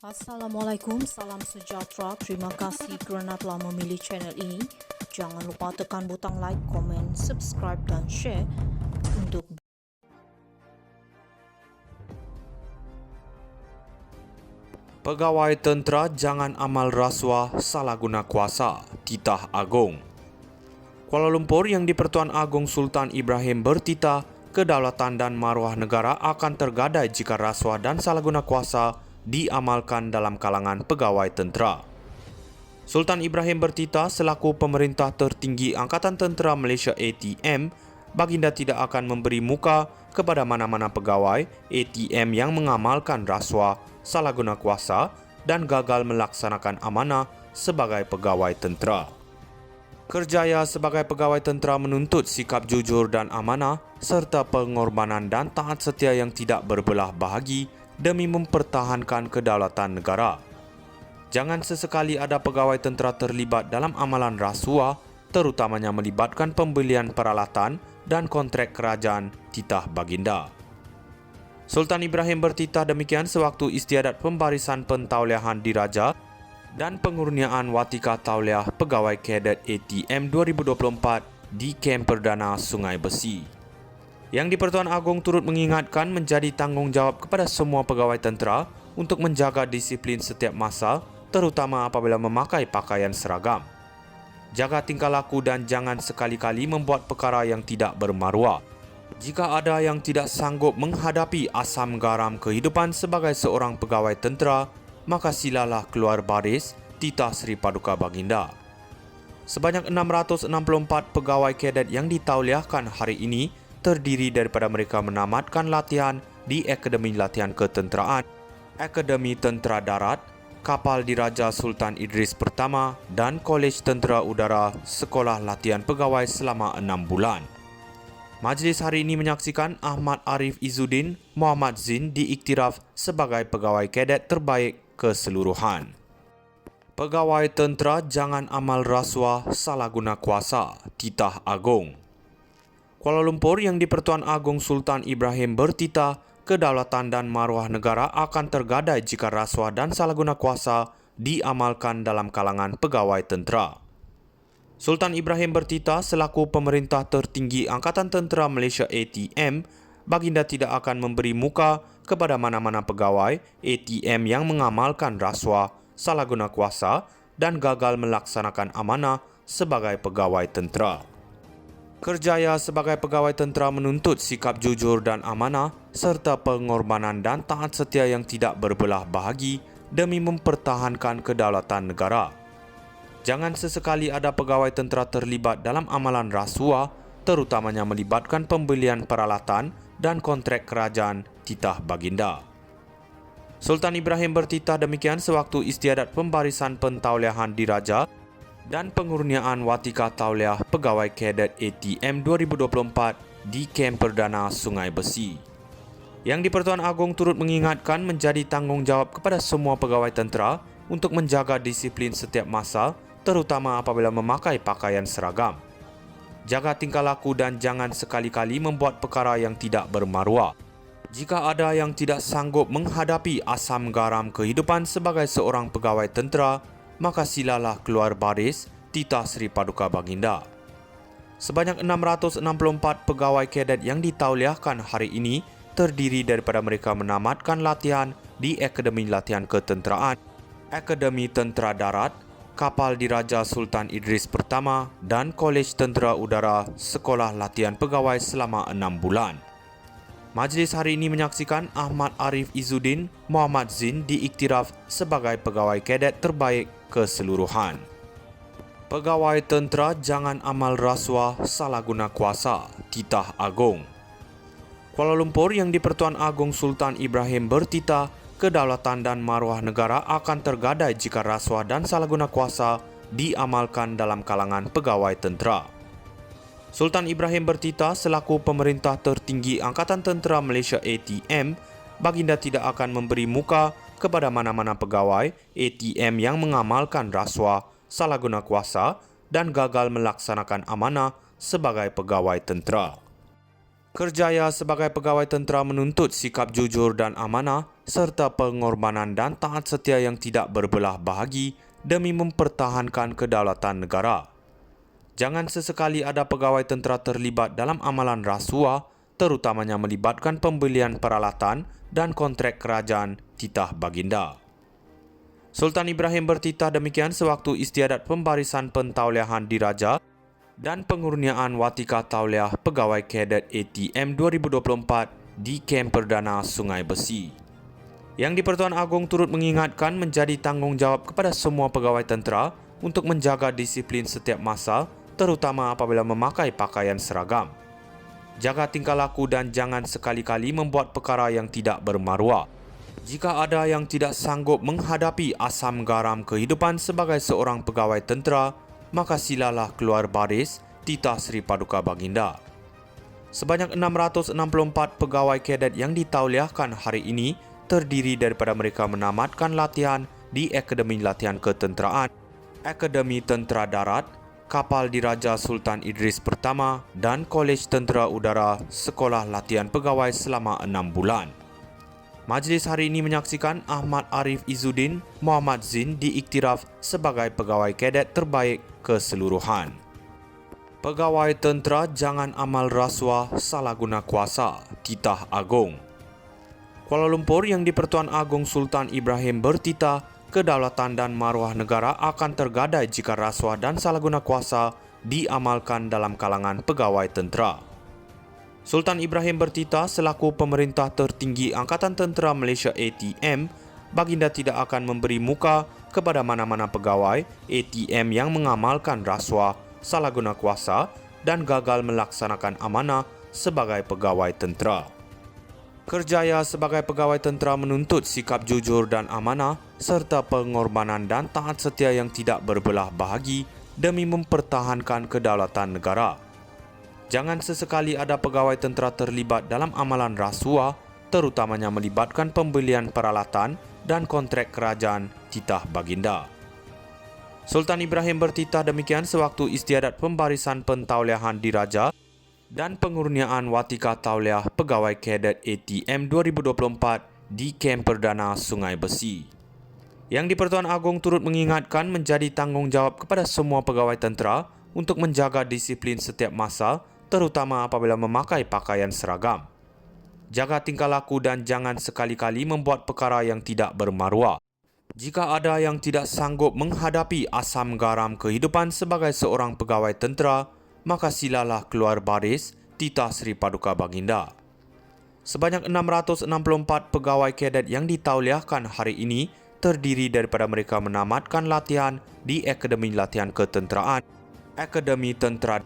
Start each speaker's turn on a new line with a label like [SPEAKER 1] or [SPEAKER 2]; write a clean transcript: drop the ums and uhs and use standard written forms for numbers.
[SPEAKER 1] Assalamualaikum, salam sejahtera. Terima kasih kerana telah memilih channel ini. Jangan lupa tekan butang like, komen, subscribe dan share untuk
[SPEAKER 2] Pegawai tentera jangan amal rasuah salah guna kuasa, titah Agong. Kuala Lumpur yang di-Pertuan Agong Sultan Ibrahim bertitah, kedaulatan dan maruah negara akan tergadai jika rasuah dan salah guna kuasa diamalkan dalam kalangan pegawai tentera. Sultan Ibrahim bertitah selaku pemerintah tertinggi Angkatan Tentera Malaysia ATM, baginda tidak akan memberi muka kepada mana-mana pegawai ATM yang mengamalkan rasuah, salah guna kuasa dan gagal melaksanakan amanah sebagai pegawai tentera. Kerjaya sebagai pegawai tentera menuntut sikap jujur dan amanah serta pengorbanan dan taat setia yang tidak berbelah bahagi demi mempertahankan kedaulatan negara. Jangan sesekali ada pegawai tentera terlibat dalam amalan rasuah, terutamanya melibatkan pembelian peralatan dan kontrak kerajaan titah baginda. Sultan Ibrahim bertitah demikian sewaktu istiadat pembarisan pentauliahan diraja dan pengurniaan watika tauliah pegawai kadet ATM 2024 di Kem Perdana Sungai Besi. Yang di-Pertuan Agong turut mengingatkan menjadi tanggungjawab kepada semua pegawai tentera untuk menjaga disiplin setiap masa, terutama apabila memakai pakaian seragam. Jaga tingkah laku dan jangan sekali-kali membuat perkara yang tidak bermaruah. Jika ada yang tidak sanggup menghadapi asam garam kehidupan sebagai seorang pegawai tentera, maka silalah keluar baris, titah Sri Paduka Baginda. Sebanyak 664 pegawai kadet yang ditauliahkan hari ini terdiri daripada mereka menamatkan latihan di Akademi Latihan Ketenteraan, Akademi Tentera Darat, Kapal Diraja Sultan Idris Pertama dan Kolej Tentera Udara Sekolah Latihan Pegawai selama 6 bulan. Majlis hari ini menyaksikan Ahmad Arif Izzuddin Muhammad Zin diiktiraf sebagai pegawai kadet terbaik keseluruhan. Pegawai tentera jangan amal rasuah salah guna kuasa, titah Agong. Kuala Lumpur yang di-Pertuan Agong Sultan Ibrahim bertitah, kedaulatan dan maruah negara akan tergadai jika rasuah dan salah guna kuasa diamalkan dalam kalangan pegawai tentera. Sultan Ibrahim bertitah selaku pemerintah tertinggi Angkatan Tentera Malaysia ATM, baginda tidak akan memberi muka kepada mana-mana pegawai ATM yang mengamalkan rasuah, salah guna kuasa dan gagal melaksanakan amanah sebagai pegawai tentera. Kerjaya sebagai pegawai tentera menuntut sikap jujur dan amanah serta pengorbanan dan taat setia yang tidak berbelah bahagi demi mempertahankan kedaulatan negara. Jangan sesekali ada pegawai tentera terlibat dalam amalan rasuah, terutamanya melibatkan pembelian peralatan dan kontrak kerajaan titah baginda. Sultan Ibrahim bertitah demikian sewaktu istiadat pembarisan pentauliahan diraja dan pengurniaan watika tauliah pegawai kadet ATM 2024 di Kem Perdana Sungai Besi. Yang di-Pertuan Agong turut mengingatkan menjadi tanggungjawab kepada semua pegawai tentera untuk menjaga disiplin setiap masa, terutama apabila memakai pakaian seragam. Jaga tingkah laku dan jangan sekali-kali membuat perkara yang tidak bermaruah. Jika ada yang tidak sanggup menghadapi asam garam kehidupan sebagai seorang pegawai tentera, maka silalah keluar baris, titah Sri Paduka Baginda. Sebanyak 664 pegawai kadet yang ditauliahkan hari ini terdiri daripada mereka menamatkan latihan di Akademi Latihan Ketenteraan, Akademi Tentera Darat, Kapal Diraja Sultan Idris Pertama dan Kolej Tentera Udara Sekolah Latihan Pegawai selama 6 bulan. Majlis hari ini menyaksikan Ahmad Arif Izzuddin Muhammad Zin diiktiraf sebagai pegawai kadet terbaik keseluruhan. Pegawai tentera jangan amal rasuah salah guna kuasa, titah Agong. Kuala Lumpur yang di-Pertuan Agong Sultan Ibrahim bertitah, kedaulatan dan maruah negara akan tergadai jika rasuah dan salah guna kuasa diamalkan dalam kalangan pegawai tentera. Sultan Ibrahim bertitah selaku pemerintah tertinggi Angkatan Tentera Malaysia ATM, baginda tidak akan memberi muka kepada mana-mana pegawai ATM yang mengamalkan rasuah, salah guna kuasa dan gagal melaksanakan amanah sebagai pegawai tentera. Kerjaya sebagai pegawai tentera menuntut sikap jujur dan amanah serta pengorbanan dan taat setia yang tidak berbelah bahagi demi mempertahankan kedaulatan negara. Jangan sesekali ada pegawai tentera terlibat dalam amalan rasuah, terutamanya melibatkan pembelian peralatan dan kontrak kerajaan titah baginda. Sultan Ibrahim bertitah demikian sewaktu istiadat pembarisan pentauliahan diraja dan pengurniaan Watika Tauliah Pegawai Kadet ATM 2024 di Kem Perdana Sungai Besi. Yang di-Pertuan Agong turut mengingatkan menjadi tanggungjawab kepada semua pegawai tentera untuk menjaga disiplin setiap masa, terutama apabila memakai pakaian seragam. Jaga tingkah laku dan jangan sekali-kali membuat perkara yang tidak bermaruah. Jika ada yang tidak sanggup menghadapi asam garam kehidupan sebagai seorang pegawai tentera, maka silalah keluar baris titah Sri Paduka Baginda. Sebanyak 664 pegawai kadet yang ditauliahkan hari ini terdiri daripada mereka menamatkan latihan di Akademi Latihan Ketenteraan, Akademi Tentera Darat, Kapal Diraja Sultan Idris Pertama dan Kolej Tentera Udara Sekolah Latihan Pegawai selama 6 bulan. Majlis hari ini menyaksikan Ahmad Arif Izzuddin Muhammad Zin diiktiraf sebagai pegawai kadet terbaik keseluruhan. Pegawai tentera jangan amal rasuah, salah guna kuasa, titah Agong. Kuala Lumpur yang di-Pertuan Agong Sultan Ibrahim bertitah, kedaulatan dan maruah negara akan tergadai jika rasuah dan salah guna kuasa diamalkan dalam kalangan pegawai tentera. Sultan Ibrahim bertitah selaku pemerintah tertinggi Angkatan Tentera Malaysia ATM, baginda tidak akan memberi muka kepada mana-mana pegawai ATM yang mengamalkan rasuah, salah guna kuasa dan gagal melaksanakan amanah sebagai pegawai tentera. Kerjaya sebagai pegawai tentera menuntut sikap jujur dan amanah serta pengorbanan dan taat setia yang tidak berbelah bahagi demi mempertahankan kedaulatan negara. Jangan sesekali ada pegawai tentera terlibat dalam amalan rasuah, terutamanya melibatkan pembelian peralatan dan kontrak kerajaan titah baginda. Sultan Ibrahim bertitah demikian sewaktu istiadat pembarisan pentauliahan diraja dan pengurniaan Watika Tauliah Pegawai Kadet ATM 2024 di Kem Perdana Sungai Besi. Yang di-Pertuan Agong turut mengingatkan menjadi tanggungjawab kepada semua pegawai tentera untuk menjaga disiplin setiap masa, terutama apabila memakai pakaian seragam. Jaga tingkah laku dan jangan sekali-kali membuat perkara yang tidak bermaruah. Jika ada yang tidak sanggup menghadapi asam garam kehidupan sebagai seorang pegawai tentera, maka silalah keluar baris titah Sri Paduka Baginda. Sebanyak 664 pegawai kadet yang ditauliahkan hari ini terdiri daripada mereka menamatkan latihan di Akademi Latihan Ketenteraan, Akademi Tentera